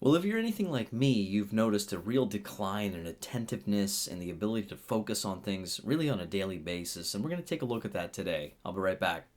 Well, if you're anything like me, you've noticed a real decline in attentiveness and the ability to focus on things really on a daily basis, and we're going to take a look at that today. I'll be right back.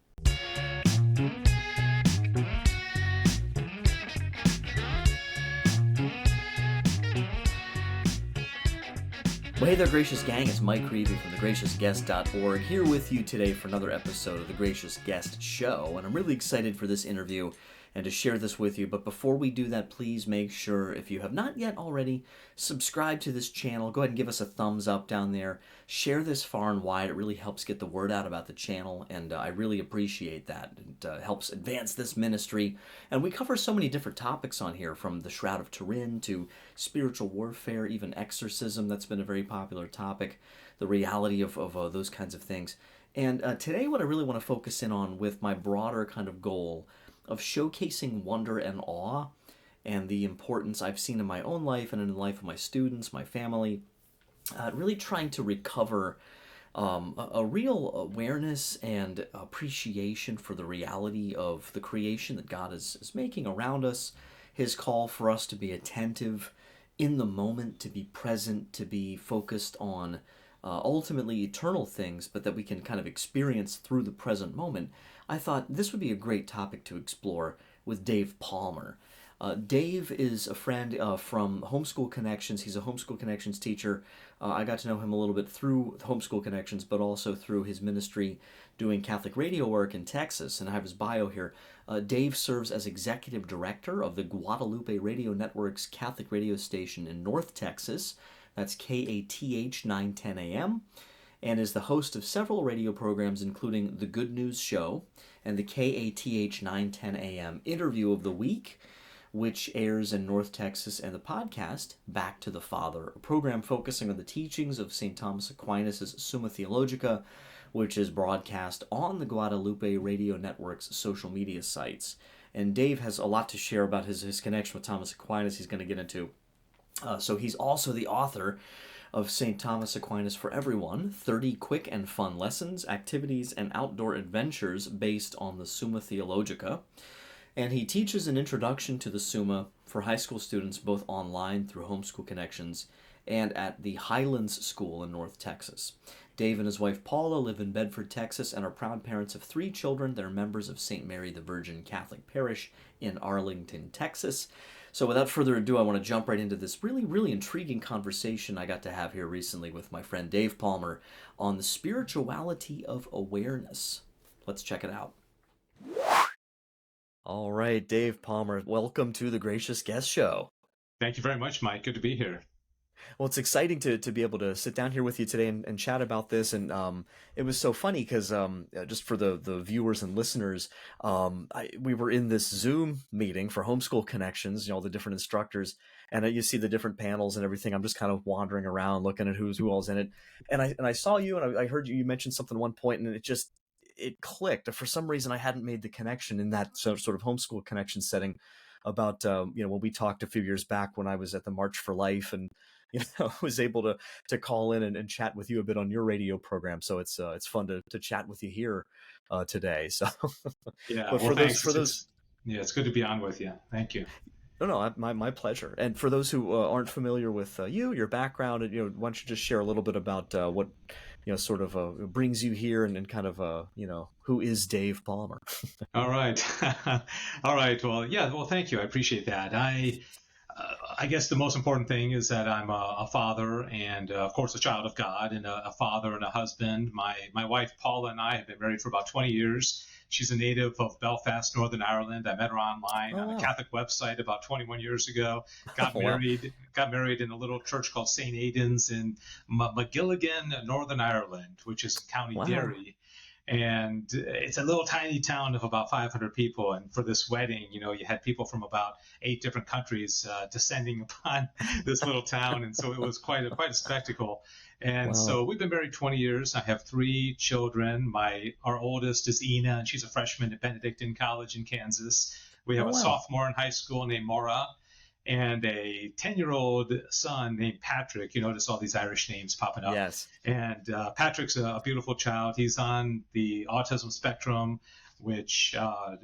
Well, hey there, Gracious Gang. It's Mike Creavey from thegraciousguest.org here with you today for another episode of the Gracious Guest Show, and I'm really excited for this interview and to share this with you. But before we do that, please make sure, if you have not yet already, subscribe to this channel. Go ahead and give us a thumbs up down there. Share this far and wide. It really helps get the word out about the channel, and I really appreciate that. It helps advance this ministry. And we cover so many different topics on here, from the Shroud of Turin to spiritual warfare, even exorcism. That's been a very popular topic, the reality of those kinds of things. And today what I really want to focus in on with my broader kind of goal of showcasing wonder and awe and the importance I've seen in my own life and in the life of my students, my family, really trying to recover a real awareness and appreciation for the reality of the creation that God is making around us, His call for us to be attentive in the moment, to be present, to be focused on ultimately eternal things, but that we can kind of experience through the present moment. I thought this would be a great topic to explore with Dave Palmer. Dave is a friend from Homeschool Connections. He's a Homeschool Connections teacher. I got to know him a little bit through Homeschool Connections, but also through his ministry doing Catholic radio work in Texas. And I have his bio here. Dave serves as executive director of the Guadalupe Radio Network's Catholic radio station in North Texas. That's KATH 910 AM. And is the host of several radio programs, including The Good News Show and the KATH 910 AM Interview of the Week, which airs in North Texas, and the podcast Back to the Father, a program focusing on the teachings of St. Thomas Aquinas' Summa Theologica, which is broadcast on the Guadalupe Radio Network's social media sites. And Dave has a lot to share about his connection with Thomas Aquinas he's going to get into. So he's also the author of St. Thomas Aquinas for Everyone, 30 quick and fun lessons, activities, and outdoor adventures based on the Summa Theologica. And he teaches an introduction to the Summa for high school students both online through Homeschool Connections and at the Highlands School in North Texas. Dave and his wife Paula live in Bedford, Texas, and are proud parents of 3 children that are members of St. Mary the Virgin Catholic Parish in Arlington, Texas. So without further ado, I want to jump right into this really, really intriguing conversation I got to have here recently with my friend Dave Palmer on the spirituality of awareness. Let's check it out. All right, Dave Palmer, welcome to the Gracious Guest Show. Thank you very much, Mike. Good to be here. Well, it's exciting to be able to sit down here with you today and chat about this. And it was so funny because just for the viewers and listeners, we were in this Zoom meeting for Homeschool Connections, all the different instructors, and you see the different panels and everything. I'm just kind of wandering around looking at who all's in it. And I saw you, and I heard you mention something at one point, and it clicked. For some reason, I hadn't made the connection in that sort of Homeschool Connection setting about, when we talked a few years back when I was at the March for Life, and was able to call in and chat with you a bit on your radio program. So it's fun to chat with you here today. So yeah, but well, it's good to be on with you. Thank you. No, my pleasure. And for those who aren't familiar with your background, and why don't you just share a little bit about what sort of brings you here, and kind of who is Dave Palmer? All right, all right. Well, yeah. Well, thank you. I appreciate that. I guess the most important thing is that I'm a father and, of course, a child of God, and a father and a husband. My wife, Paula, and I have been married for about 20 years. She's a native of Belfast, Northern Ireland. I met her online on a Catholic website about 21 years ago. Got married in a little church called St. Aidan's in McGilligan, Northern Ireland, which is County Derry. And it's a little tiny town of about 500 people. And for this wedding, you had people from about 8 different countries descending upon this little town. And so it was quite a spectacle. And so we've been married 20 years. I have 3 children. Our oldest is Ina, and she's a freshman at Benedictine College in Kansas. We have a sophomore in high school named Maura, and a 10-year-old son named Patrick. You notice all these Irish names popping up. Yes. And Patrick's a beautiful child. He's on the autism spectrum, which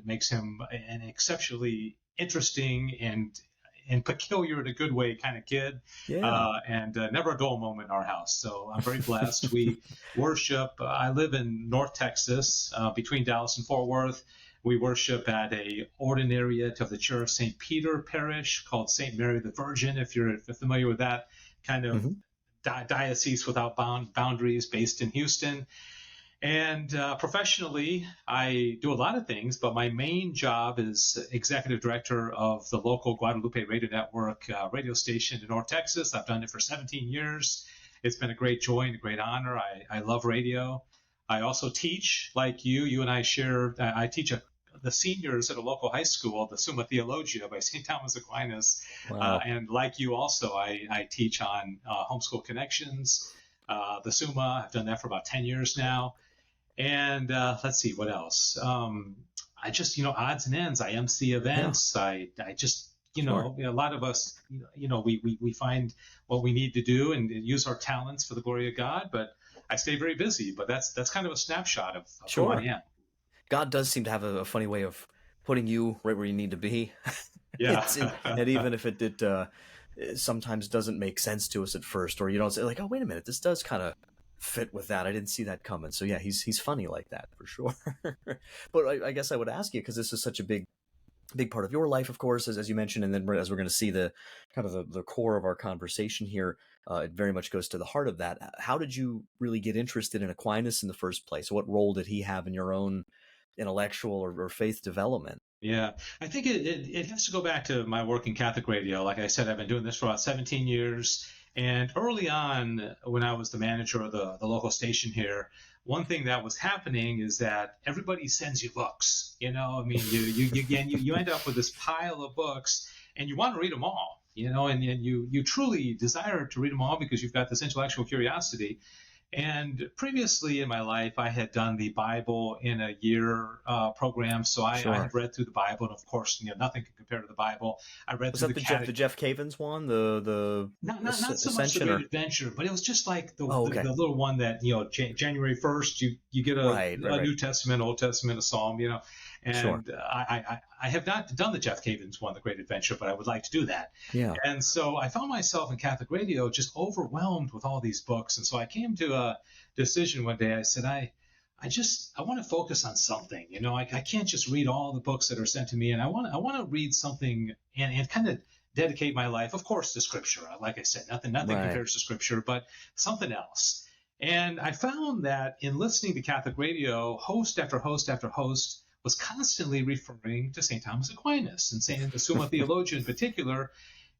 makes him an exceptionally interesting and and peculiar in a good way kind of kid, Yeah. and never a dull moment in our house. So I'm very blessed. We worship. I live in North Texas, between Dallas and Fort Worth. We worship at a ordinariate of the Church of St. Peter Parish called St. Mary the Virgin, if you're familiar with that kind of Hmm. diocese without boundaries based in Houston. And professionally, I do a lot of things, but my main job is executive director of the local Guadalupe Radio Network radio station in North Texas. I've done it for 17 years. It's been a great joy and a great honor. I love radio. I also teach, like you. You and I share. I teach the seniors at a local high school, the Summa Theologia by St. Thomas Aquinas. Wow. And like you also, I teach on Homeschool Connections, the Summa. I've done that for about 10 years now. And let's see, what else? I just, odds and ends. I MC events. Yeah. I just, Sure. a lot of us, we find what we need to do and use our talents for the glory of God. But I stay very busy. But that's kind of a snapshot of who I am. God does seem to have a funny way of putting you right where you need to be. Yeah. And even if it sometimes doesn't make sense to us at first, or you don't say like, oh, wait a minute, this does kind of fit with that. I didn't see that coming. So yeah, he's funny like that for sure. But I guess I would ask you, because this is such a big part of your life, of course, as you mentioned, and then as we're going to see the kind of the core of our conversation here, it very much goes to the heart of that. How did you really get interested in Aquinas in the first place? What role did he have in your own intellectual or faith development? Yeah, I think it has to go back to my work in Catholic radio. Like I said, I've been doing this for about 17 years. And early on, when I was the manager of the local station here, one thing that was happening is that everybody sends you books. I mean, you end up with this pile of books, and you want to read them all. And you truly desire to read them all because you've got this intellectual curiosity. And previously in my life, I had done the Bible in a year program, so I had read through the Bible, and of course, nothing can compare to the Bible. I read through the Jeff Cavins one, the not so much the Great Adventure, but it was just like the little one that January 1st you get a New Testament, Old Testament, a Psalm, and I have not done the Jeff Cavins one, The Great Adventure, but I would like to do that. Yeah. And so I found myself in Catholic radio just overwhelmed with all these books. And so I came to a decision one day. I said, I want to focus on something. I can't just read all the books that are sent to me. And I want to read something and kind of dedicate my life, of course, to Scripture. Like I said, nothing compares to Scripture, but something else. And I found that in listening to Catholic radio, host after host after host was constantly referring to St. Thomas Aquinas and saying the Summa Theologia in particular.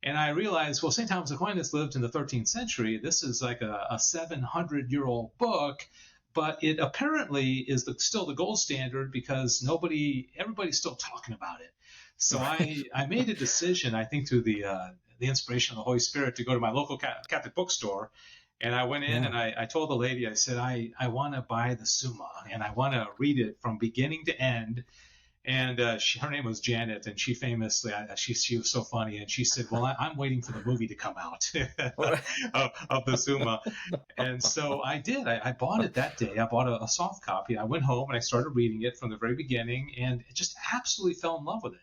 And I realized, well, St. Thomas Aquinas lived in the 13th century. This is like a 700-year-old book, but it apparently is still the gold standard because everybody's still talking about it. So I made a decision, I think through the inspiration of the Holy Spirit, to go to my local Catholic bookstore. And I went in and I told the lady, I said, I want to buy the Summa and I want to read it from beginning to end. And her name was Janet, and she famously, she was so funny, and she said, well, I'm waiting for the movie to come out of the Summa. And so I did. I bought it that day. I bought a soft copy. I went home and I started reading it from the very beginning, and just absolutely fell in love with it.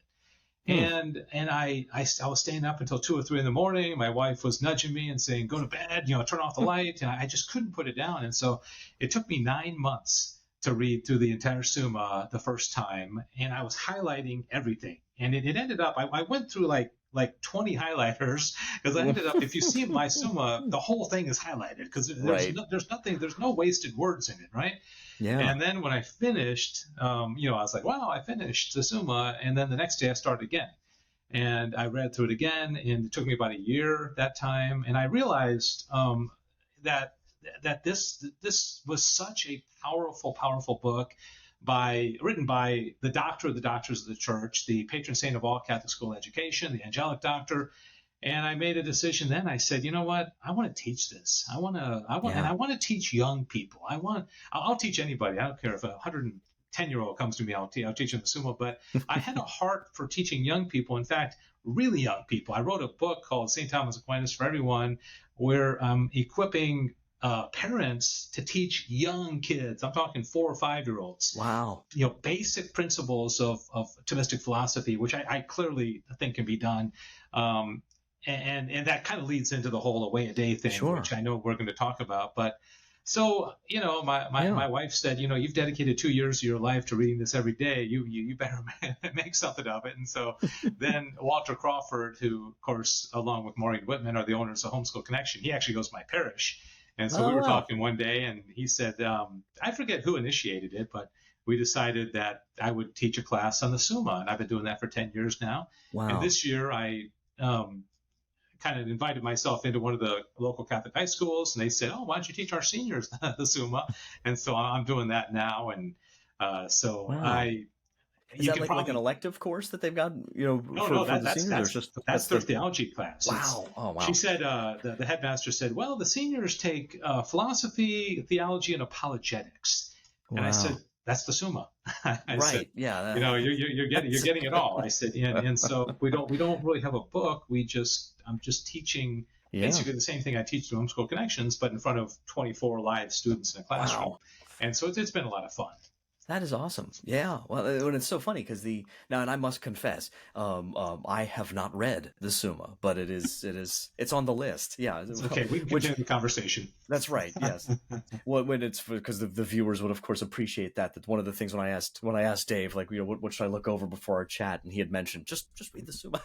And I was staying up until 2 or 3 in the morning. My wife was nudging me and saying, go to bed, turn off the light. And I just couldn't put it down. And so it took me 9 months to read through the entire Summa the first time. And I was highlighting everything. And it ended up, I went through like 20 highlighters, because I ended up, if you see my Summa, the whole thing is highlighted because there's no wasted words in it, right? Yeah. And then when I finished, I was like, wow, I finished the Summa. And then the next day I started again. And I read through it again, and it took me about a year that time. And I realized that this was such a powerful book, written by the doctor of the doctors of the church, the patron saint of all Catholic school education, the angelic doctor. And I made a decision then. I said, you know what? I want to teach this. I want to teach young people. I'll teach anybody. I don't care if a 110-year-old comes to me, I'll teach them the Summa. But I had a heart for teaching young people. In fact, really young people. I wrote a book called St. Thomas Aquinas for Everyone, where I'm equipping parents to teach young kids. I'm talking 4 or 5-year-olds. Wow. Basic principles of Thomistic philosophy, which I clearly think can be done. And that kind of leads into the whole away a day thing, Sure. which I know we're going to talk about. But so, my Yeah. wife said, you've dedicated 2 years of your life to reading this every day. You better make something of it. And so then Walter Crawford, who, of course, along with Maureen Whitman, are the owners of Homeschool Connection. He actually goes to my parish. And so we Oh, were wow. talking one day, and he said, I forget who initiated it, but we decided that I would teach a class on the Summa. And I've been doing that for 10 years now. And Wow. this year I kind of invited myself into one of the local Catholic high schools, and they said, "Oh, why don't you teach our seniors the Summa?" And so I'm doing that now, and so Wow. Is you that can like an probably elective course that they've got, no, for the seniors, or it's just that's that's their the theology class. wow. Oh, She wow. said the headmaster said, "Well, the seniors take philosophy, theology, and apologetics," and I said, Wow. "That's the Summa." I said, Right. Yeah. you're That's a getting it good all. I said, and so we don't really have a book. I'm just teaching yeah. basically the same thing I teach to Homeschool Connections, but in front of 24 live students in a classroom. Wow. And so it's been a lot of fun. That is awesome. Yeah. Well, and it's so funny because now, and I must confess, I have not read the Summa, but it's on the list. Yeah. It's okay. We can Which continue the conversation. that's right. Yes. Well, when it's because the viewers would of course appreciate that. That's one of the things when I asked Dave, like, what should I look over before our chat, and he had mentioned just read the Summa.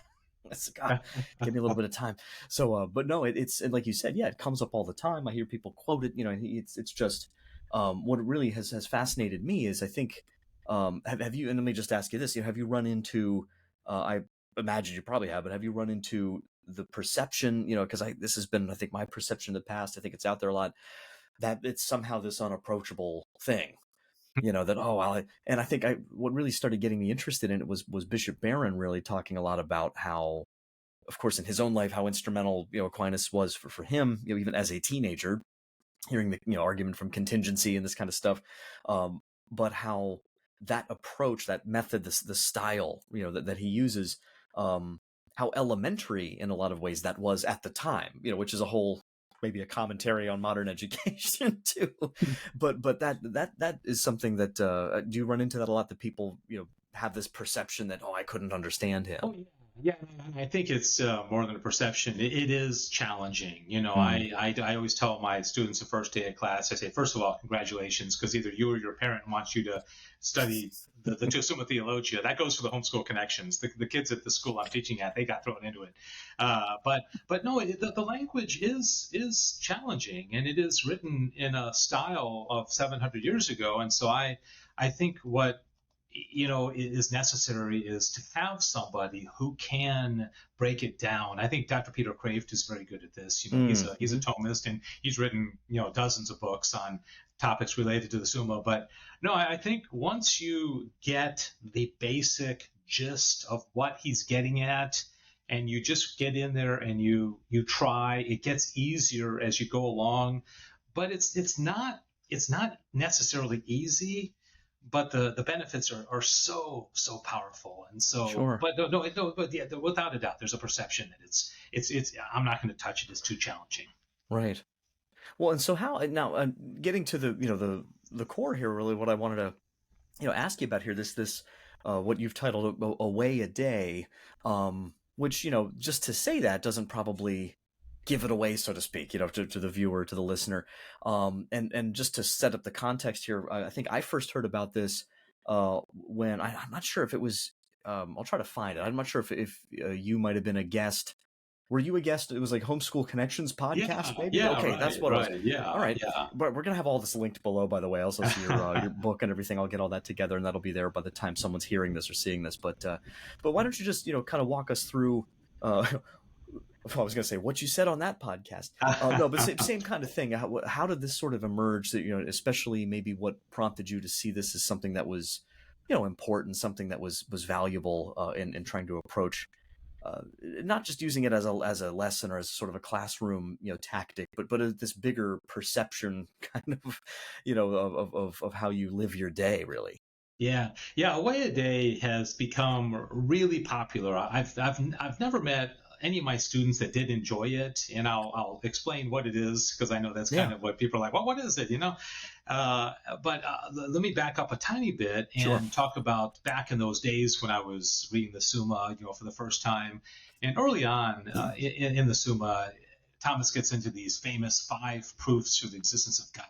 I said, God, give me a little bit of time. So, but no, it's and like you said, yeah, it comes up all the time. I hear people quote it. It's just what really has fascinated me is I think have you, and let me just ask you this, have you run into I imagine you probably have, but have you run into the perception, because this has been, I think, my perception in the past, I think it's out there a lot, that it's somehow this unapproachable thing, that, oh well, and I think what really started getting me interested in it was Bishop Barron really talking a lot about how, of course, in his own life, how instrumental Aquinas was for him, even as a teenager, hearing the argument from contingency and this kind of stuff, but how that approach, that method, the style that he uses, how elementary in a lot of ways that was at the time, which is a whole, maybe a commentary on modern education too. But that is something that do you run into that a lot, that people have this perception that, oh, I couldn't understand him. Oh, yeah. I think it's more than a perception. It is challenging. Mm. I always tell my students the first day of class, I say, first of all, congratulations, because either you or your parent wants you to study the Summa Theologia. That goes for the Homeschool Connections. The kids at the school I'm teaching at, they got thrown into it. But no, the language is challenging, and it is written in a style of 700 years ago. And so I think what is necessary is to have somebody who can break it down. I think Dr. Peter Creavey is very good at this. He's a Mm-hmm. Thomist, and he's written dozens of books on topics related to the Summa. But no, I think once you get the basic gist of what he's getting at, and you just get in there and you try, it gets easier as you go along. But it's not necessarily easy, but the benefits are so powerful. And so, Sure. but no, but yeah, without a doubt, there's a perception that it's I'm not going to touch it, it's too challenging. Right. Well, and so how now, getting to the core here, really, what I wanted to ask you about here, this what you've titled a way a day, which just to say that doesn't probably give it away, so to speak, to the viewer, to the listener, and just to set up the context here, I think I first heard about this when I'm not sure if it was, I'll try to find it. I'm not sure if you might have been a guest. Were you a guest? It was like Homeschool Connections podcast, maybe. Yeah, Okay, that's right, what it was. right, yeah, All right, yeah. but we're gonna have all this linked below, by the way. Also, see your book and everything. I'll get all that together, and that'll be there by the time someone's hearing this or seeing this. But why don't you just kind of walk us through? I was going to say what you said on that podcast. No, but same kind of thing. How did this sort of emerge? That especially maybe what prompted you to see this as something that was important, something that was valuable in trying to approach. Not just using it as a lesson or as sort of a classroom tactic, but this bigger perception kind of of how you live your day, really. Yeah. Away a Day has become really popular. I've never met any of my students that did enjoy it, and I'll explain what it is, because I know that's kind of what people are like, well, what is it, but let me back up a tiny bit and talk about back in those days when I was reading the Summa, for the first time. And early on in the Summa, Thomas gets into these famous 5 proofs for the existence of God.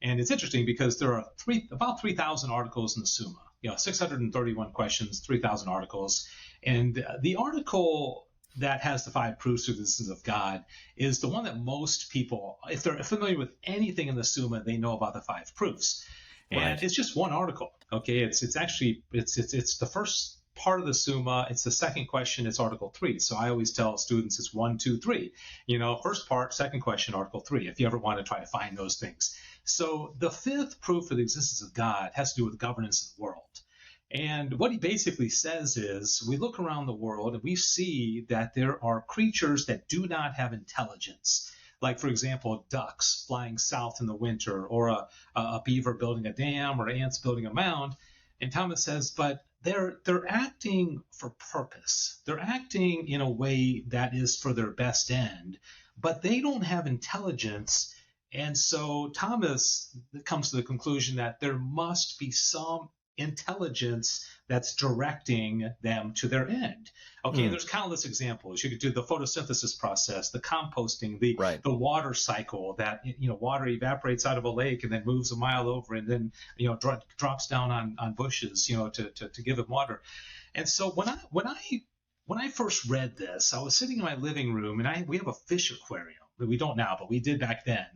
And it's interesting because there are about 3,000 articles in the Summa, 631 questions, 3,000 articles. And the article that has the 5 proofs for the existence of God is the one that most people, if they're familiar with anything in the Summa, they know about the 5 proofs. And it's just one article. Okay, it's actually the first part of the Summa. It's the second question. It's Article 3. So I always tell students it's 1, 2, 3. First part, second question, Article 3. If you ever want to try to find those things. So the 5th proof of the existence of God has to do with governance of the world. And what he basically says is, we look around the world and we see that there are creatures that do not have intelligence. Like, for example, ducks flying south in the winter, or a beaver building a dam, or ants building a mound. And Thomas says, but they're acting for purpose. They're acting in a way that is for their best end, but they don't have intelligence. And so Thomas comes to the conclusion that there must be some intelligence that's directing them to their end. Okay, there's countless examples. You could do the photosynthesis process, the composting, the water cycle, that water evaporates out of a lake and then moves a mile over and then drops down on bushes to give it water. And so when I first read this, I was sitting in my living room, and we have a fish aquarium. We don't now, but we did back then.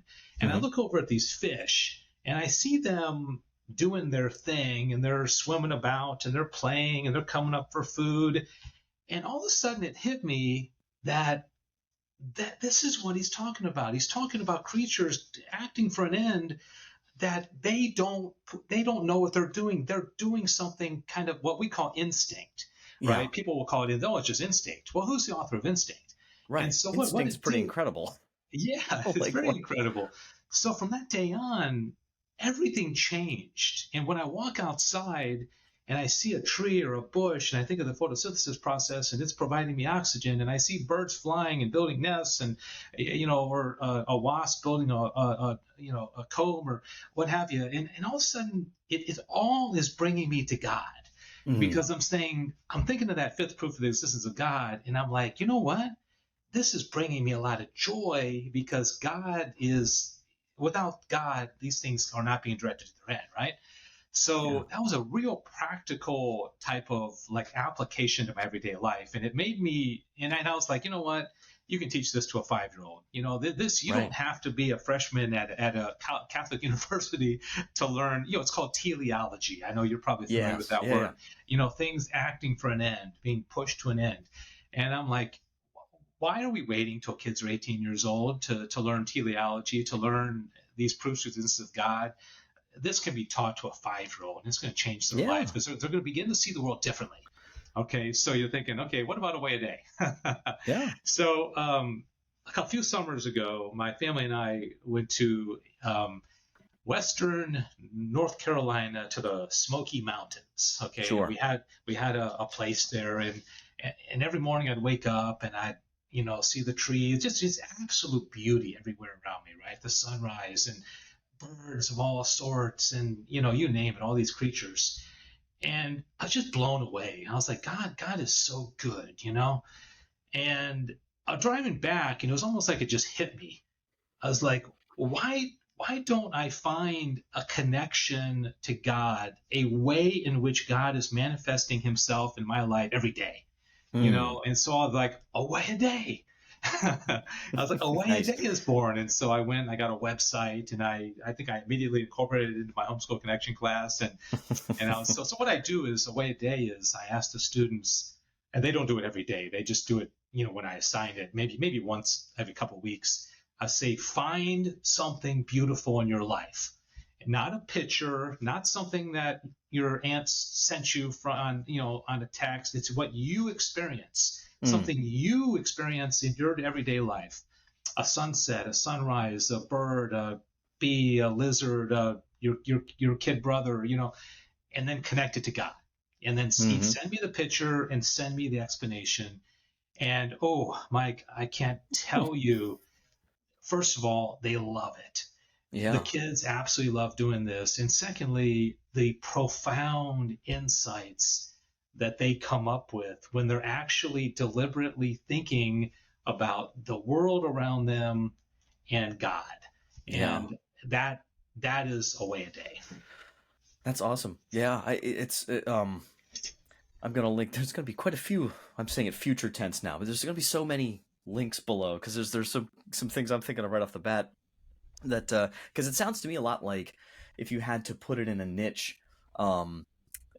And I look over at these fish and I see them doing their thing, and they're swimming about and they're playing and they're coming up for food. And all of a sudden it hit me that this is what he's talking about. He's talking about creatures acting for an end that they don't know what they're doing. They're doing something kind of what we call instinct, right? Yeah. People will call it, it's just instinct. Well, who's the author of instinct? Right. And so instinct's pretty incredible. Yeah, it's very incredible. So from that day on, everything changed. And when I walk outside and I see a tree or a bush, and I think of the photosynthesis process, and it's providing me oxygen, and I see birds flying and building nests, and or a wasp building a comb or what have you, and all of a sudden it all is bringing me to God, because I'm thinking of that 5th proof of the existence of God, and I'm like, you know what? This is bringing me a lot of joy, because without God, these things are not being directed to their end, right? So that was a real practical type of application to my everyday life. And it made me, and I was like, you know what? You can teach this to a 5-year-old. You don't have to be a freshman at a Catholic university to learn, it's called teleology. I know you're probably familiar with that word. Yeah. Things acting for an end, being pushed to an end. And I'm like, why are we waiting till kids are 18 years old to learn teleology, to learn these proofs of the existence of God? This can be taught to a 5-year-old, and it's going to change their life, because they're going to begin to see the world differently. Okay, so you're thinking, okay, what about a way a day? Yeah. So a few summers ago, my family and I went to western North Carolina to the Smoky Mountains. Okay, sure. And we had a place there, and every morning I'd wake up and I'd see the trees, just absolute beauty everywhere around me, right? The sunrise and birds of all sorts, and you name it, all these creatures. And I was just blown away. I was like, God is so good, And driving back, it was almost like it just hit me. I was like, why don't I find a connection to God, a way in which God is manifesting himself in my life every day? And so I was like, a way a day. I was like, a way a day is born. And so I went, I got a website, and I think I immediately incorporated it into my homeschool connection class. And so what I do is, a way a day is, I ask the students, and they don't do it every day. They just do it, when I assign it, maybe once every couple of weeks. I say, find something beautiful in your life. Not a picture, not something that your aunt sent you on a text. It's what you experience, something you experience in your everyday life. A sunset, a sunrise, a bird, a bee, a lizard, your kid brother, and then connect it to God. And then send me the picture and send me the explanation. And oh, Mike, I can't tell you. First of all, they love it. The Yeah. kids absolutely love doing this. And secondly, the profound insights that they come up with when they're actually deliberately thinking about the world around them and God. Yeah. And that that is a way a day. That's awesome. Yeah, I'm gonna link. There's gonna be quite a few. I'm saying it future tense now, but there's gonna be so many links below because there's some things I'm thinking of right off the bat that because it sounds to me a lot like if you had to put it in a niche.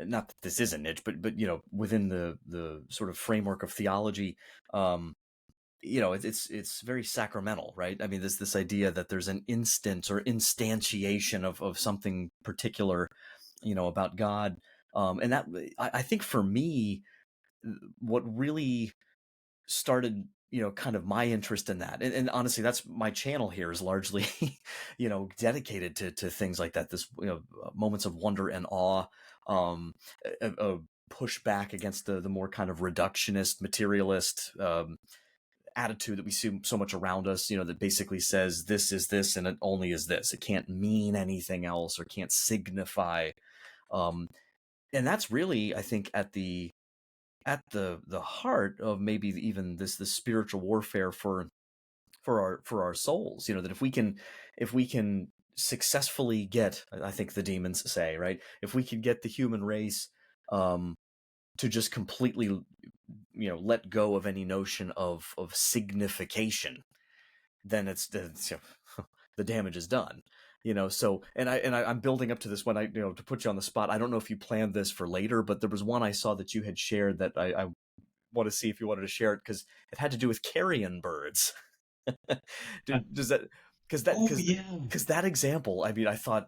Not that this is a niche, but within the sort of framework of theology, um, it's very sacramental, right? I mean, this idea that there's an instance or instantiation of something particular, about God, and that I think for me, what really started kind of my interest in that, and honestly that's my channel here is largely dedicated to things like that, this moments of wonder and awe, a push back against the more kind of reductionist materialist attitude that we see so much around us, that basically says this is this and it only is this, it can't mean anything else or can't signify, um and that's really, I think, at the heart of maybe even this spiritual warfare for our souls, that if we can successfully get, I think the demons say, right, if we could get the human race um to just completely let go of any notion of signification, then it's the damage is done. So, I'm building up to this one. I to put you on the spot, I don't know if you planned this for later, but there was one I saw that you had shared that I want to see if you wanted to share it, because it had to do with carrion birds. Does that, because that Oh yeah. because that example, I mean, I thought,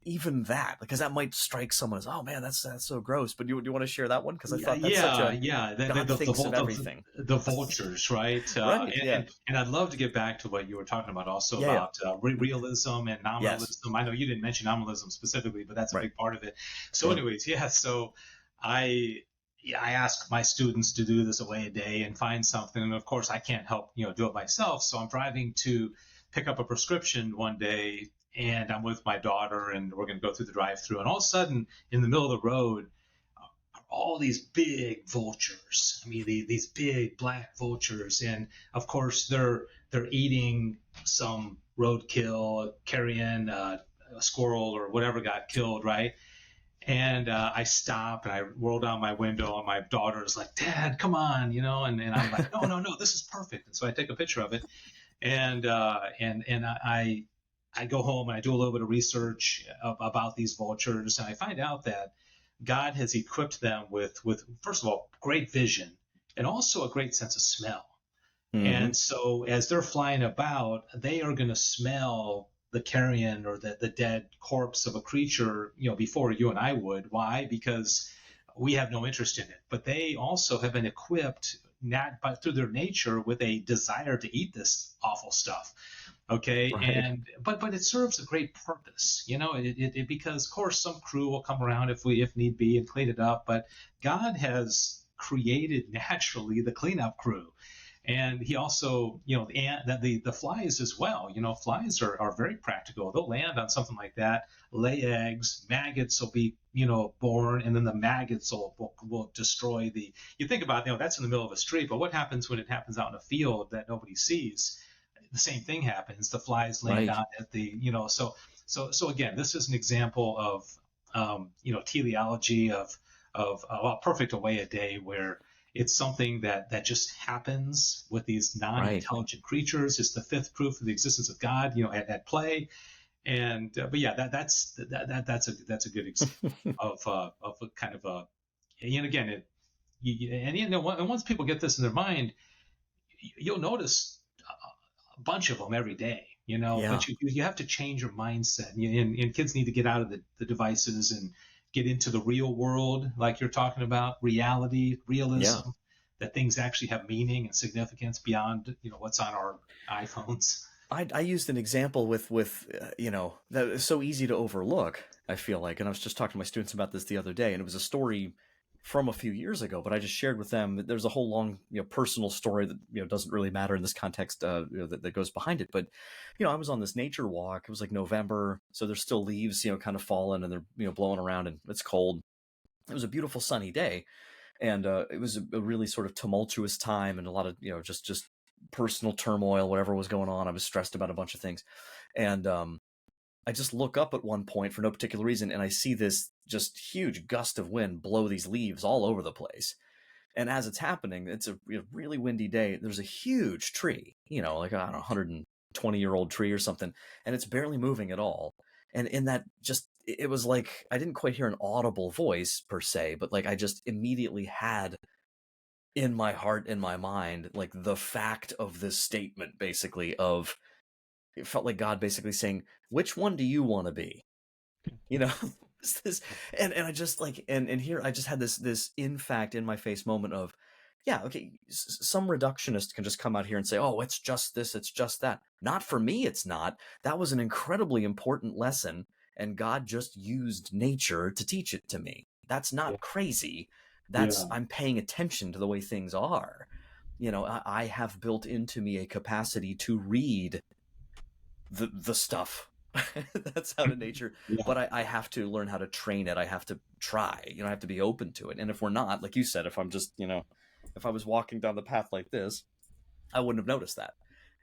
even that, because that might strike someone as, oh man, that's so gross, but you want to share that one, because I Yeah, thought that's such yeah, a yeah. God thinks of everything. The vultures, right? Right, yeah. And I'd love to get back to what you were talking about also Yeah, yeah. about realism and Yes. nominalism. I know you didn't mention nominalism specifically, but that's a Right. big part of it. So, Sure. anyways, yeah. So I I ask my students to do this away a day and find something, and of course I can't help do it myself. So I'm driving to pick up a prescription one day, and I'm with my daughter, and we're going to go through the drive-through, and all of a sudden in the middle of the road all these big vultures. I mean, these big black vultures, and of course they're eating some roadkill, carrion, a squirrel or whatever got killed, right? And I stop and I roll down my window, and my daughter is like, "Dad, come on," and I'm like, "No, no, no, this is perfect." And so I take a picture of it, and I go home and I do a little bit of research about these vultures, and I find out that God has equipped them with first of all great vision and also a great sense of smell. Hmm. And so as they're flying about, they are going to smell the carrion or the dead corpse of a creature, before you and I would. Why? Because we have no interest in it. But they also have been equipped, not by through their nature, with a desire to eat this awful stuff. Okay, Right. and but it serves a great purpose, because of course some crew will come around if need be and clean it up. But God has created naturally the cleanup crew, and he also, the flies as well. Flies are very practical. They'll land on something like that, lay eggs, maggots will be, born, and then the maggots will destroy the. You think about, that's in the middle of a street, but what happens when it happens out in a field that nobody sees? The same thing happens. The flies land Right. on it. So again, this is an example of, teleology of a perfect away a day where it's something that just happens with these Right. non-intelligent creatures. It's the fifth proof of the existence of God, at play. And but yeah, that's a good example of a kind of a. And again, and once people get this in their mind, you'll notice a bunch of them every day. Yeah. But you have to change your mindset, and kids need to get out of the devices and get into the real world, like you're talking about, reality, Yeah. realism, that things actually have meaning and significance beyond what's on our iPhones. I used an example with that is so easy to overlook, I feel like, and I was just talking to my students about this the other day, and it was a story from a few years ago, but I just shared with them that there's a whole long, personal story that, doesn't really matter in this context, that goes behind it. But, I was on this nature walk. It was like November. So there's still leaves, kind of falling, and they're, blowing around, and it's cold. It was a beautiful sunny day. And it was a really sort of tumultuous time, and a lot of, just personal turmoil, whatever was going on. I was stressed about a bunch of things. And, I just look up at one point for no particular reason, and I see this just huge gust of wind blow these leaves all over the place. And as it's happening, it's a really windy day. There's a huge tree, like, I don't know, 120-year-old tree or something, and it's barely moving at all. And in that, just, it was like, I didn't quite hear an audible voice per se, but like I just immediately had in my heart, in my mind, like the fact of this statement, basically, of, it felt like God basically saying, which one do you want to be? This, and I just like, and here I just had this in fact in my face moment of, yeah, okay, some reductionist can just come out here and say, oh, it's just this, it's just that. Not for me, it's not. That was an incredibly important lesson, and God just used nature to teach it to me. That's not crazy. Yeah. I'm paying attention to the way things are. I have built into me a capacity to read the stuff that's out of nature, Yeah. but I have to learn how to train it. I have to try, I have to be open to it. And if we're not, like you said, if I'm just, if I was walking down the path like this, I wouldn't have noticed that,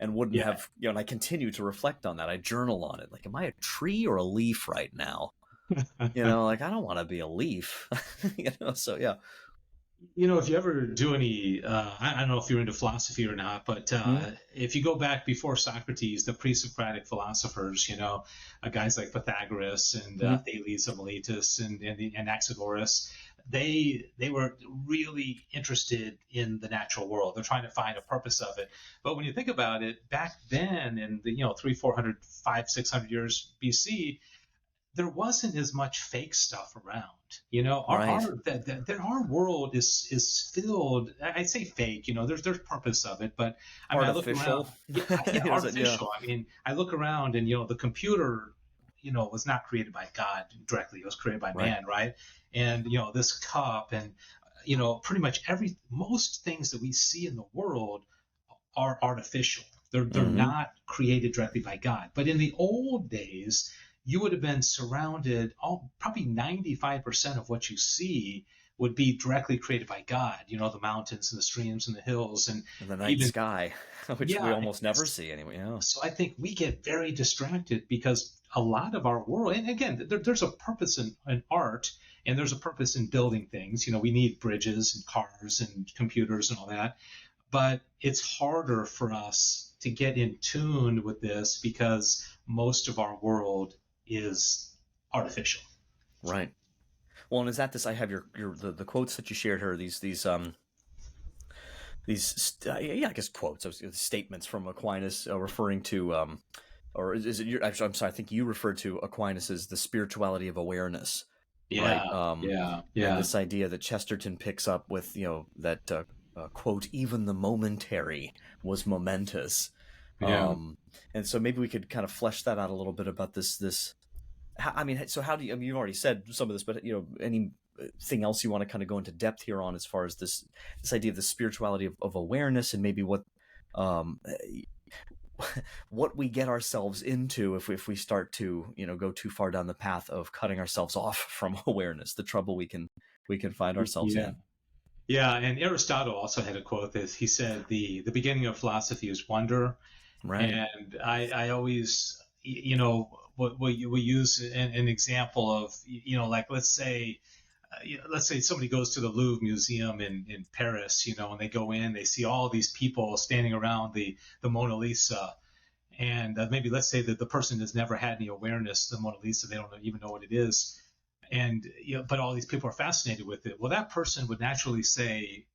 and wouldn't Yeah. have, and I continue to reflect on that. I journal on it. Like, am I a tree or a leaf right now? Like, I don't want to be a leaf, so yeah. If you ever do any, I don't know if you're into philosophy or not, but if you go back before Socrates, the pre-Socratic philosophers, guys like Pythagoras and Thales of Miletus and Anaxagoras, they were really interested in the natural world. They're trying to find a purpose of it. But when you think about it, back then in the 300, 400, 500, 600 years BC, there wasn't as much fake stuff around. Our world is filled. I say fake. There's purpose of it, but I mean, Artificial. I look around. Artificial. I mean, I look around, and the computer, was not created by God directly. It was created by man, right? And this cup, and pretty much most things that we see in the world are artificial. They're not created directly by God. But in the old days, you would have been surrounded, probably 95% of what you see would be directly created by God. The mountains and the streams and the hills and the night sky, which we almost never see anyway. Yeah. So I think we get very distracted because a lot of our world, and again, there's a purpose in art, and there's a purpose in building things. We need bridges and cars and computers and all that, but it's harder for us to get in tune with this because most of our world is artificial. Right. Well, and is that this? I have the quotes that you shared here. I guess quotes, statements from Aquinas, referring to, or is it your? I'm sorry. I think you referred to Aquinas as the spirituality of awareness. Yeah. Right? And this idea that Chesterton picks up with, that quote, even the momentary was momentous. Yeah. And so maybe we could kind of flesh that out a little bit about this. I mean, so how do you? I mean, you've already said some of this, but anything else you want to kind of go into depth here on as far as this idea of the spirituality of awareness, and maybe what we get ourselves into if we start to go too far down the path of cutting ourselves off from awareness, the trouble we can find ourselves in. Yeah, and Aristotle also had a quote that he said, the beginning of philosophy is wonder. Right. And I always, we use an example of, like, let's say somebody goes to the Louvre Museum in Paris, and they go in, they see all these people standing around the Mona Lisa. And maybe let's say that the person has never had any awareness of the Mona Lisa. They don't even know what it is. And, but all these people are fascinated with it. Well, that person would naturally say,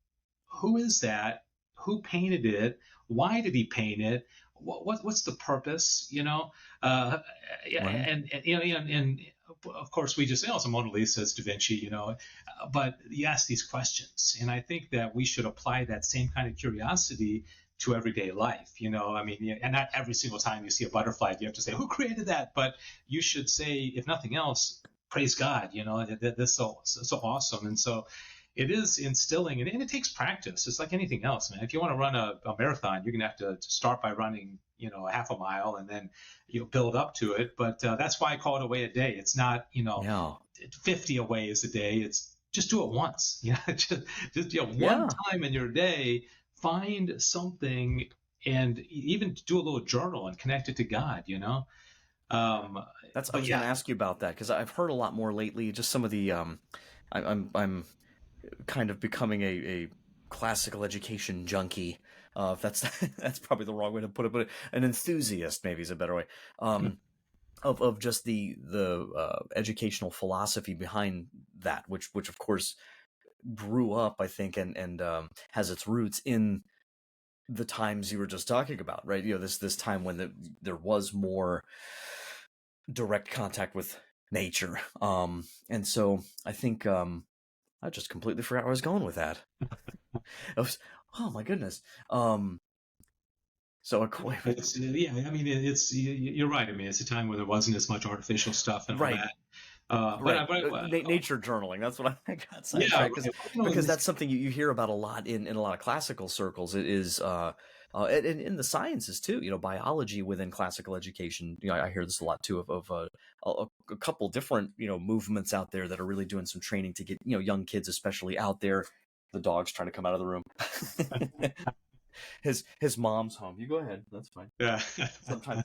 who is that? Who painted it? Why did he paint it? What's the purpose? Right. And of course we just say, oh, it's a Mona Lisa, it's Da Vinci, but you ask these questions. And I think that we should apply that same kind of curiosity to everyday life. I mean, and not every single time you see a butterfly, you have to say, who created that? But you should say, if nothing else, praise God, that's so awesome. And so, it is instilling, and it takes practice. It's like anything else, man. If you want to run a marathon, you're going to have to start by running, a half a mile, and then you'll build up to it. But that's why I call it a way a day. It's not, Yeah. 50 aways a day. It's just do it once. Just one Yeah. time in your day, find something, and even do a little journal and connect it to God. I was going to ask you about that, because I've heard a lot more lately. Just some of the I'm kind of becoming a classical education junkie. If that's that's probably the wrong way to put it, but an enthusiast maybe is a better way. Of just the educational philosophy behind that, which of course grew up, I think, and has its roots in the times you were just talking about, right? This time when there was more direct contact with nature, and so I think I just completely forgot where I was going with that. Oh my goodness. So you're right. I mean, it's a time where there wasn't as much artificial stuff and all right. that. Nature journaling. That's what I got sidetracked. Because that's something you hear about a lot in a lot of classical circles. It is and in the sciences too. Biology within classical education. I hear this a lot too of a couple different movements out there that are really doing some training to get young kids especially out there. The dog's trying to come out of the room. His mom's home. You go ahead. That's fine. Yeah.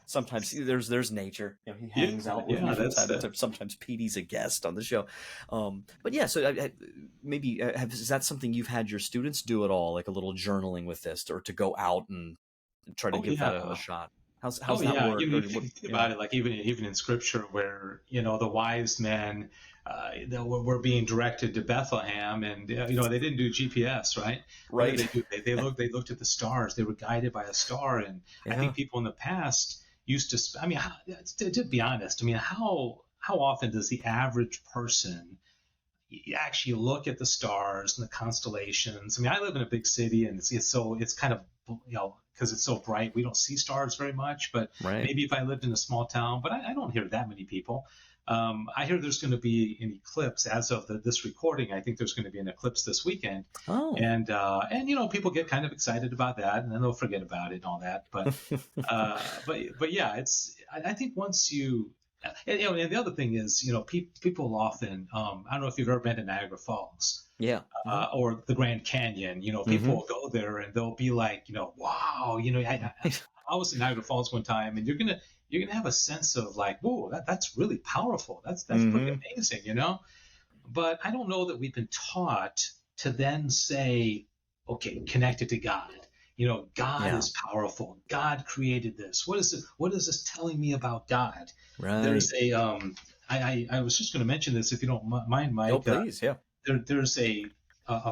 sometimes there's nature. He hangs out with me from time to time. Sometimes Petey's a guest on the show. But yeah. So maybe is that something you've had your students do at all, like a little journaling with this, or to go out and try to give that a shot? How's that work? You think about it, like even in Scripture, where the wise men were being directed to Bethlehem, and they didn't do GPS, right? Right. They looked at the stars. They were guided by a star, and I think people in the past used to. I mean, to be honest, how often does the average person actually look at the stars and the constellations? I live in a big city, and it's kind of because it's so bright, we don't see stars very much. But maybe if I lived in a small town, but I don't hear that many people. I hear there's going to be an eclipse as of this recording. I think there's going to be an eclipse this weekend. Oh. And people get kind of excited about that, and then they'll forget about it and all that. But but yeah, I think once you and the other thing is, people often I don't know if you've ever been to Niagara Falls. Yeah. Or the Grand Canyon. People will go there and they'll be like, wow, I was in Niagara Falls one time, and you're gonna have a sense of like, whoa, that's really powerful. That's pretty amazing, But I don't know that we've been taught to then say, okay, connect it to God. God is powerful. God created this. What is this telling me about God? Right. There's I was just going to mention this, if you don't mind, Mike. Oh, please, yeah. There's a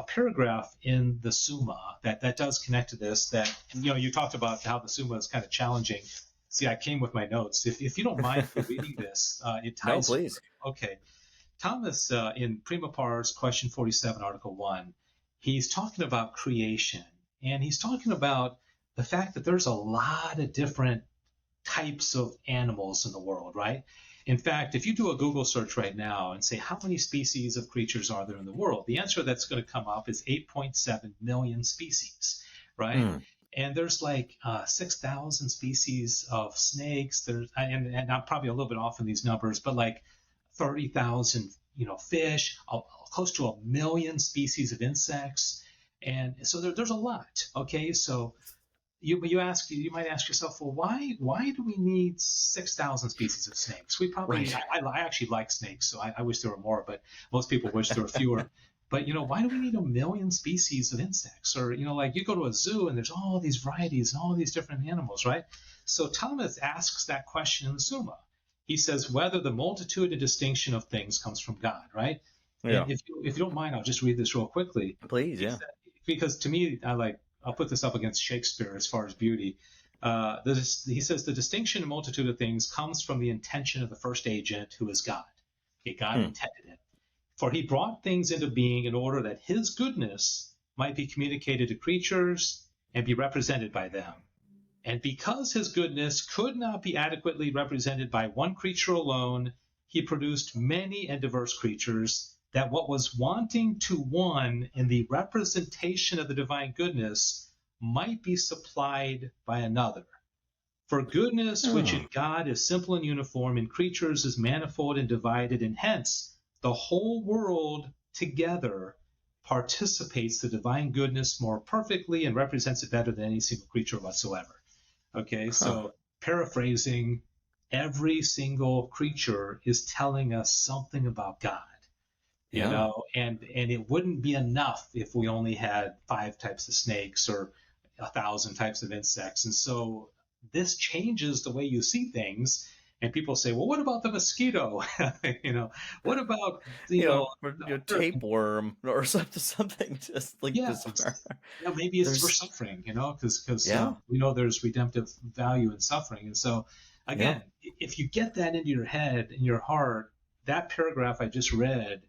paragraph in the Summa that does connect to this. That you talked about how the Summa is kind of challenging. See, I came with my notes. If you don't mind reading this, it ties. No, please. Okay. Thomas, in Prima Pars, question 47, article 1, he's talking about creation, and he's talking about the fact that there's a lot of different types of animals in the world, right? In fact, if you do a Google search right now and say, how many species of creatures are there in the world? The answer that's going to come up is 8.7 million species, right? And there's like 6,000 species of snakes. And I'm probably a little bit off in these numbers, but like 30,000, fish, close to 1 million species of insects. And so there's a lot. Okay, so you might ask yourself, well, why do we need 6,000 species of snakes? We probably I actually like snakes, so I wish there were more, but most people wish there were fewer. But why do we need 1 million species of insects? Or like you go to a zoo and there's all these varieties and all these different animals, right? So Thomas asks that question in the Summa. He says whether the multitude and distinction of things comes from God, right? Yeah. And if you don't mind, I'll just read this real quickly. Please, yeah. Because to me, I'll put this up against Shakespeare as far as beauty. He says the distinction and multitude of things comes from the intention of the first agent, who is God. Okay, God intended it. For he brought things into being in order that his goodness might be communicated to creatures and be represented by them. And because his goodness could not be adequately represented by one creature alone, he produced many and diverse creatures, that what was wanting to one in the representation of the divine goodness might be supplied by another. For goodness, which in God is simple and uniform, in creatures is manifold and divided, and hence the whole world together participates the divine goodness more perfectly and represents it better than any single creature whatsoever. Okay, so paraphrasing, every single creature is telling us something about God. You know, and it wouldn't be enough if we only had 5 types of snakes or 1,000 types of insects. And so this changes the way you see things. And people say, well, what about the mosquito? What about, tapeworm or something just like this. Yeah, maybe it's for suffering, because we know there's redemptive value in suffering. And so, again, if you get that into your head, in your heart, that paragraph I just read,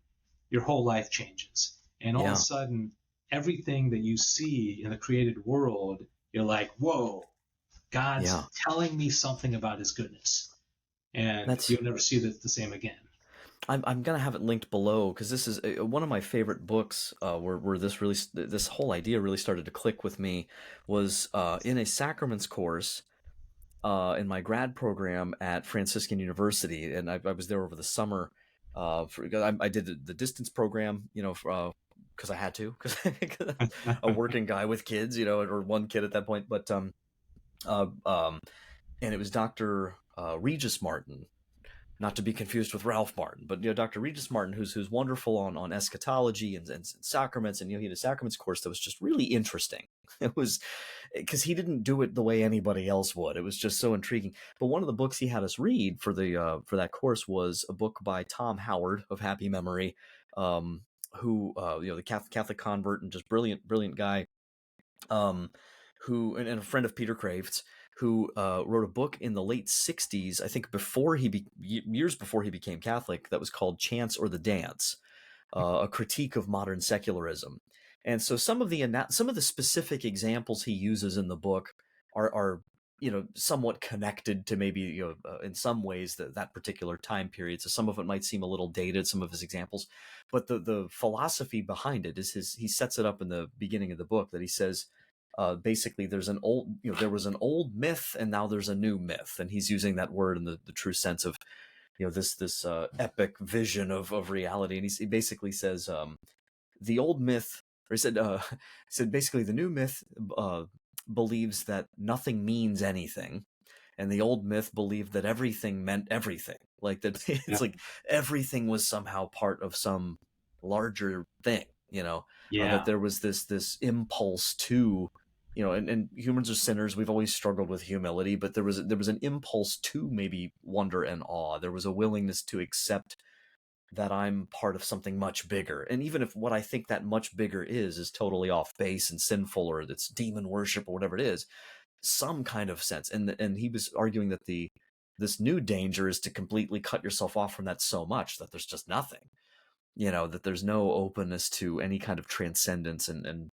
your whole life changes. And all of a sudden, everything that you see in the created world, you're like, whoa, God's telling me something about his goodness. And you'll never see the same again. I'm going to have it linked below, because this is one of my favorite books where this whole idea really started to click with me was in a sacraments course in my grad program at Franciscan University. And I was there over the summer. I did the distance program, because I had to, because a working guy with kids, or one kid at that point. But and it was Dr. Regis Martin, not to be confused with Ralph Martin, but Dr. Regis Martin, who's wonderful on eschatology and sacraments, and he had a sacraments course that was just really interesting. It was because he didn't do it the way anybody else would. It was just so intriguing. But one of the books he had us read for that course was a book by Tom Howard of happy memory, who the Catholic convert and just brilliant guy, who and a friend of Peter Creave's, who wrote a book in the late 60s, I think years before he became Catholic, that was called Chance or the Dance, a critique of modern secularism. And so some of the specific examples he uses in the book are somewhat connected to maybe in some ways that particular time period. So some of it might seem a little dated, some of his examples, but the philosophy behind it is he sets it up in the beginning of the book that he says, basically there was an old myth and now there's a new myth, and he's using that word in the true sense of this epic vision of reality. And he basically says the old myth, or he said basically the new myth believes that nothing means anything, and the old myth believed that everything meant everything, like that it's like everything was somehow part of some larger thing, that there was this impulse to and humans are sinners. We've always struggled with humility, but there was an impulse to maybe wonder and awe. There was a willingness to accept that I'm part of something much bigger. And even if what I think that much bigger is totally off base and sinful, or it's demon worship or whatever it is, some kind of sense. And he was arguing that this new danger is to completely cut yourself off from that so much that there's just nothing, that there's no openness to any kind of transcendence. And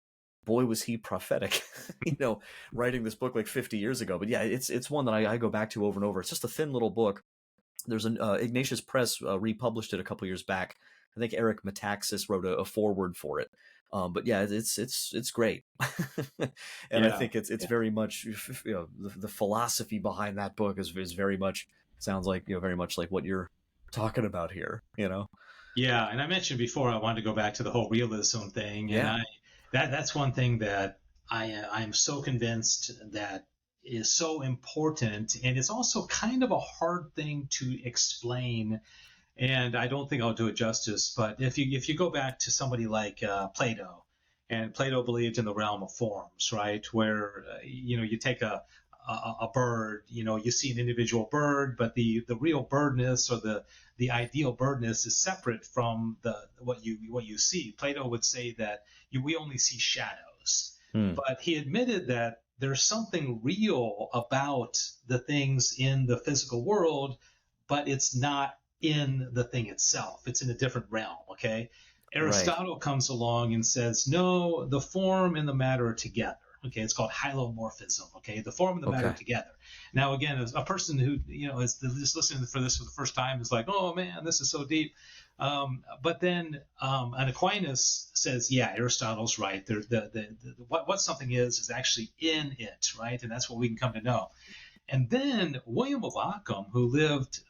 boy, was he prophetic, writing this book like 50 years ago. But yeah, it's one that I go back to over and over. It's just a thin little book. There's an Ignatius Press republished it a couple years back. I think Eric Metaxas wrote a foreword for it. But yeah, it's great, and I think it's very much the philosophy behind that book is very much sounds like very much like what you're talking about here. Yeah, and I mentioned before I wanted to go back to the whole realism thing, and that's one thing that I'm so convinced that is so important, and it's also kind of a hard thing to explain, and I don't think I'll do it justice. But if you go back to somebody like Plato, and Plato believed in the realm of forms, right, where you take a bird, you see an individual bird, but the real birdness or the ideal birdness is separate from what you see. Plato would say that we only see shadows, but he admitted that there's something real about the things in the physical world, but it's not in the thing itself. It's in a different realm, okay? Aristotle comes along and says, no, the form and the matter are together, Okay, it's called hylomorphism. Okay, the form and the matter Okay. together. Now, again, as a person who is just listening for this for the first time is like, oh man, this is so deep. But then an Aquinas says, yeah, Aristotle's right. What something is actually in it, right? And that's what we can come to know. And then William of Ockham, who lived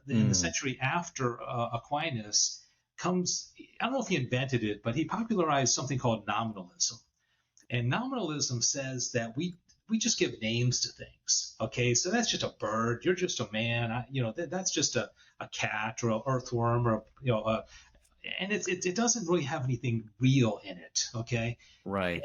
in the century after Aquinas, comes. I don't know if he invented it, but he popularized something called nominalism. And nominalism says that we just give names to things. Okay, so that's just a bird. You're just a man. That's just a cat or an earthworm or and it doesn't really have anything real in it. Okay, Right.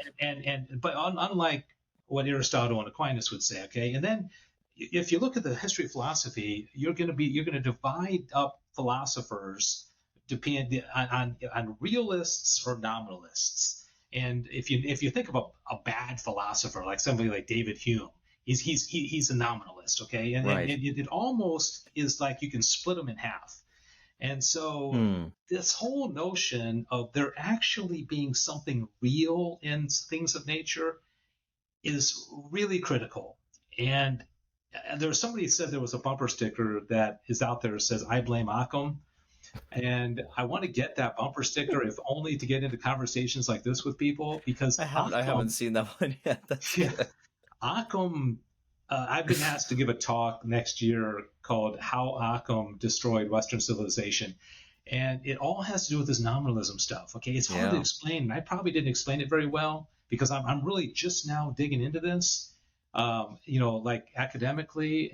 but unlike what Aristotle and Aquinas would say. Okay, and then if you look at the history of philosophy, you're going to divide up philosophers depending on realists or nominalists. And if you think of a bad philosopher like somebody like David Hume, he's a nominalist, okay, and Right. it almost is like you can split them in half. And so this whole notion of there actually being something real in things of nature is really critical. And there's somebody said there was a bumper sticker that is out there that says "I blame Occam," and I want to get that bumper sticker if only to get into conversations like this with people because I haven't seen that one yet. That's yeah, good. Occam. I've been asked to give a talk next year called "How Occam Destroyed Western Civilization," and it all has to do with this nominalism stuff. Okay, it's hard to explain, and I probably didn't explain it very well because I'm really just now digging into this, like academically,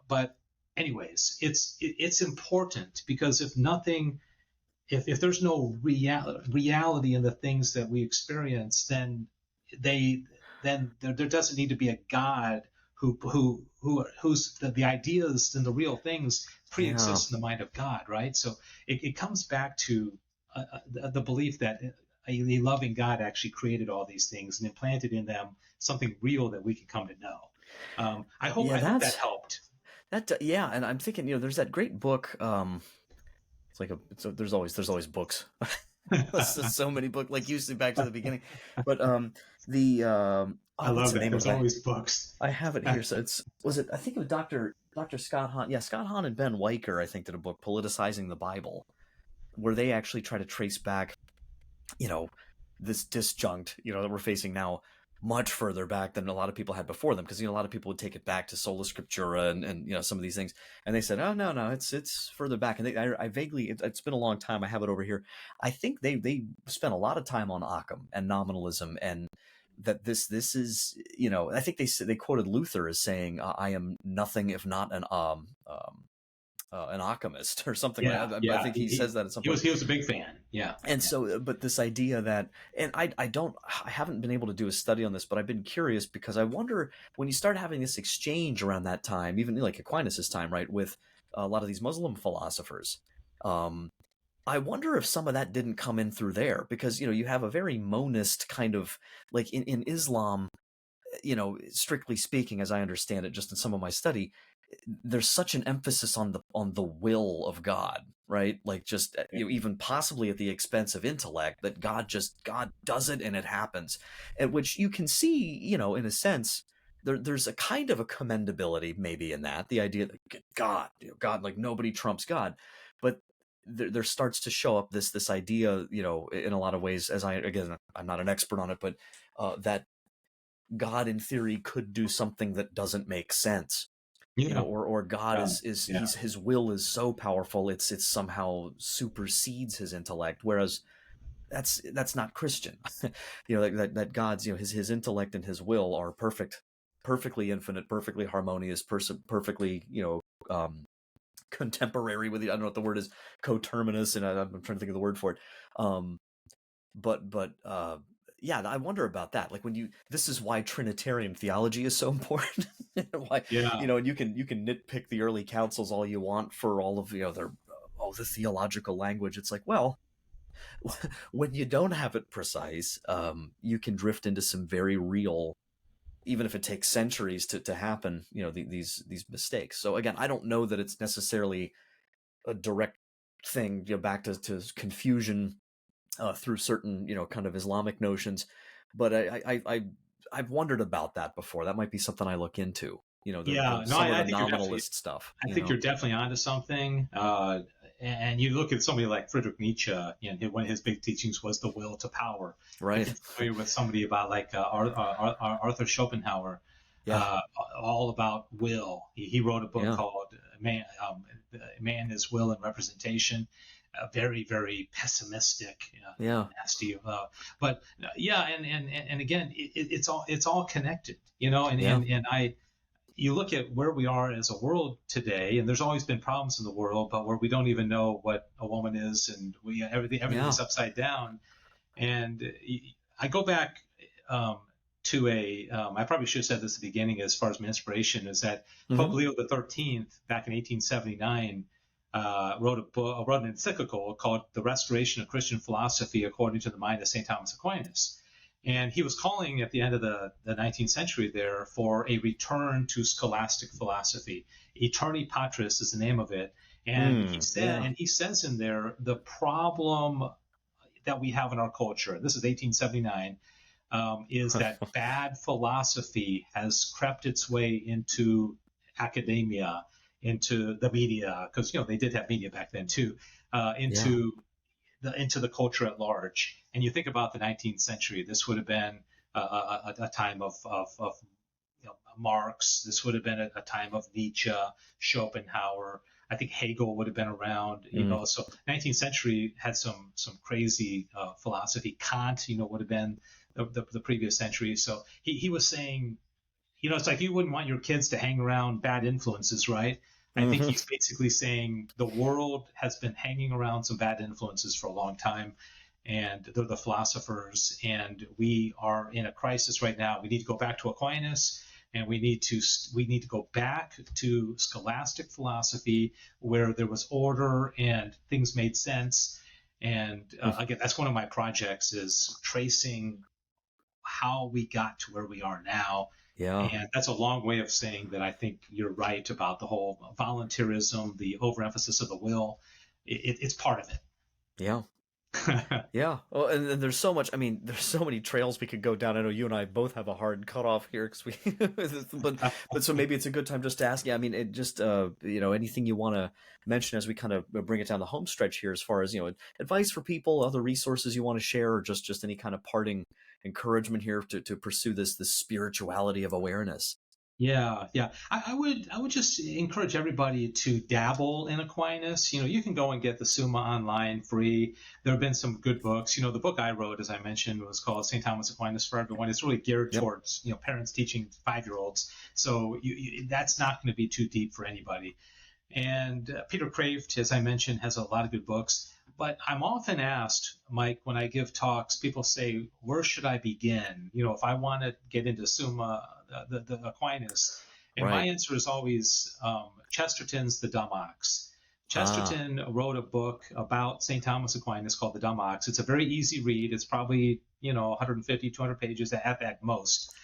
but anyways, it's important because if there's no reality in the things that we experience, then there doesn't need to be a God who's the ideas and the real things pre-exist in the mind of God, right? So it comes back to the belief that a loving God actually created all these things and implanted in them something real that we can come to know. I hope that helped. Yeah, and I'm thinking, there's that great book. There's always books. There's just so many books, like usually back to the beginning. But I what's love the that. name There's of it? always books. I have it here. So I think it was Dr. Scott Hahn. Yeah, Scott Hahn and Ben Weicker, I think, did a book, Politicizing the Bible, where they actually try to trace back, this disjunct, that we're facing now much further back than a lot of people had before them, because a lot of people would take it back to sola scriptura and some of these things, and they said, oh no, it's further back. And I vaguely, it's been a long time. I have it over here. I think they spent a lot of time on Occam and nominalism, and that this is, I think they quoted Luther as saying, I am nothing if not an Occamist or something like Yeah, that. I yeah. think he says that at some point. He was a big fan. Yeah. And so, but this idea that, and I haven't been able to do a study on this, but I've been curious because I wonder when you start having this exchange around that time, even like Aquinas' time, right, with a lot of these Muslim philosophers, I wonder if some of that didn't come in through there because, you have a very monist kind of, like in Islam, strictly speaking, as I understand it, just in some of my study, there's such an emphasis on the will of God, right? Like just even possibly at the expense of intellect, that God does it and it happens, and which you can see, in a sense, there's a kind of a commendability maybe in that, the idea that God, like nobody trumps God, but there starts to show up this idea, in a lot of ways, as I'm not an expert on it, but that God in theory could do something that doesn't make sense, Yeah. or God is Yeah. his will is so powerful it's somehow supersedes his intellect, whereas that's not Christian. That God's, his intellect and his will are perfectly infinite, perfectly harmonious, perfectly contemporary with I don't know what the word is, coterminous, and I'm trying to think of the word for it. But yeah, I wonder about that. Like this is why Trinitarian theology is so important. Why, and you can nitpick the early councils all you want for all of the theological language. It's like, well, when you don't have it precise, you can drift into some very real, even if it takes centuries to happen, these mistakes. So again, I don't know that it's necessarily a direct thing, back to confusion through certain, kind of Islamic notions. But I've wondered about that before. That might be something I look into. Yeah, no, Some of I the think you're definitely nominalist stuff. I think you're definitely onto something. And you look at somebody like Friedrich Nietzsche, one of his big teachings was the will to power. If Right. you're familiar with somebody about like Arthur Schopenhauer, Yeah. uh, all about will. He wrote a book Yeah. called Man is Will and Representation. Very, very pessimistic, Yeah. nasty. But yeah, and again, it's all connected, Yeah. and I you look at where we are as a world today, and there's always been problems in the world, but where we don't even know what a woman is, and everything Yeah. is upside down. And I go back to I probably should have said this at the beginning as far as my inspiration is that Pope Hmm. Leo the 13th back in 1879 wrote an encyclical called "The Restoration of Christian Philosophy According to the Mind of St. Thomas Aquinas." And he was calling at the end of the 19th century there for a return to scholastic philosophy. Aeterni Patris is the name of it. And Yeah. he says in there the problem that we have in our culture, this is 1879, is that bad philosophy has crept its way into academia, into the media, because they did have media back then too, Yeah. into the culture at large. And you think about the 19th century, this would have been a time of Marx. This would have been a time of Nietzsche, Schopenhauer. I think Hegel would have been around. Mm. So 19th century had some crazy philosophy. Kant, would have been the previous century. So he was saying, it's like you wouldn't want your kids to hang around bad influences, right? I think Hmm. he's basically saying the world has been hanging around some bad influences for a long time, and they're the philosophers, and we are in a crisis right now. We need to go back to Aquinas, and we need to go back to scholastic philosophy where there was order and things made sense. And again, that's one of my projects is tracing how we got to where we are now. Yeah. And that's a long way of saying that I think you're right about the whole volunteerism, the overemphasis of the will. It's part of Yeah. it. Yeah. Well, and there's so much. I mean, there's so many trails we could go down. I know you and I both have a hard cutoff here because we, but so maybe it's a good time just to ask. Yeah. I mean, it just anything you want to mention as we kind of bring it down the home stretch here, as far as advice for people, other resources you want to share, or just any kind of parting encouragement here to pursue this spirituality of awareness. Yeah, yeah. I would just encourage everybody to dabble in Aquinas. You can go and get the Summa online free. There have been some good books. The book I wrote, as I mentioned, was called St. Thomas Aquinas for Everyone. It's really geared Yep. towards parents teaching 5-year-olds. So that's not going to be too deep for anybody. And Peter Creavey, as I mentioned, has a lot of good books. But I'm often asked, Mike, when I give talks, people say, where should I begin? If I want to get into Summa, the Aquinas. And my Right. answer is always Chesterton's The Dumb Ox. Ah. Chesterton wrote a book about St. Thomas Aquinas called The Dumb Ox. It's a very easy read. It's probably, 150, 200 pages at most.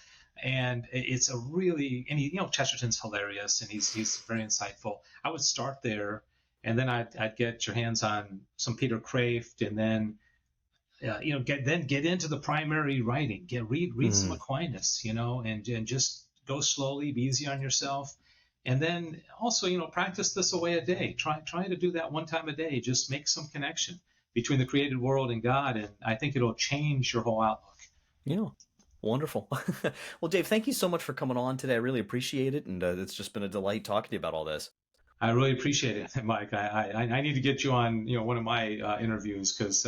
And it's a really, and Chesterton's hilarious and he's very insightful. I would start there, and then I'd get your hands on some Peter Kraft, and then get into the primary writing. Read some Mm. Aquinas, and just go slowly, be easy on yourself, and then also practice this away a day. Try to do that one time a day. Just make some connection between the created world and God, and I think it'll change your whole outlook. Yeah. Wonderful. Well, Dave, thank you so much for coming on today. I really appreciate it, and it's just been a delight talking to you about all this. I really appreciate it, Mike. I need to get you on one of my interviews because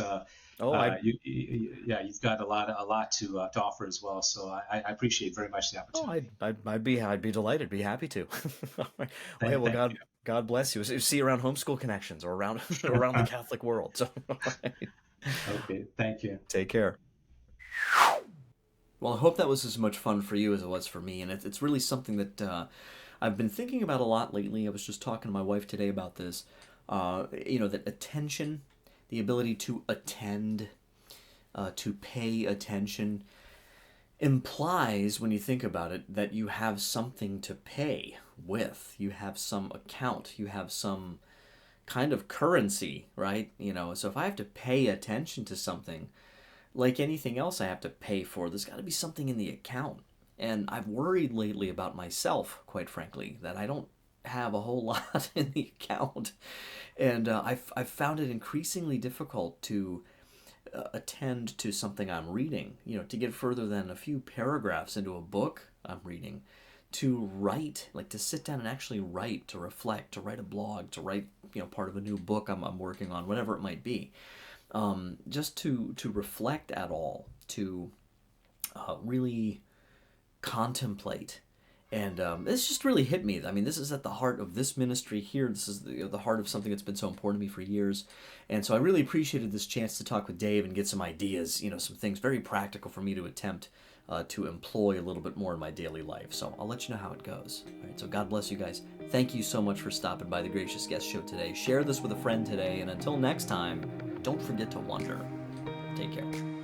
Oh, I yeah, you've got a lot to offer as well. So I appreciate very much the oh opportunity. I'd be delighted, be happy to. All right. Well, hey, well, Thank God you. God bless you. See you around Homeschool Connections or around around the Catholic world. So, all right. Okay, thank you. Take care. Well, I hope that was as much fun for you as it was for me, and it's really something that I've been thinking about a lot lately. I was just talking to my wife today about this. That attention, the ability to attend, to pay attention, implies, when you think about it, that you have something to pay with. You have some account. You have some kind of currency, right? So if I have to pay attention to something, like anything else I have to pay for, there's got to be something in the account. And I've worried lately about myself, quite frankly, that I don't have a whole lot in the account. And I've found it increasingly difficult to attend to something I'm reading, to get further than a few paragraphs into a book I'm reading, to write, like to sit down and actually write, to reflect, to write a blog, to write, part of a new book I'm working on, whatever it might be. Just to reflect at all, to really contemplate. And this just really hit me. I mean, this is at the heart of this ministry here. This is the heart of something that's been so important to me for years. And so I really appreciated this chance to talk with Dave and get some ideas, some things very practical for me to attempt to employ a little bit more in my daily life. So I'll let you know how it goes. All right, so God bless you guys. Thank you so much for stopping by the Gracious Guest Show today. Share this with a friend today. And until next time, don't forget to wonder. Take care.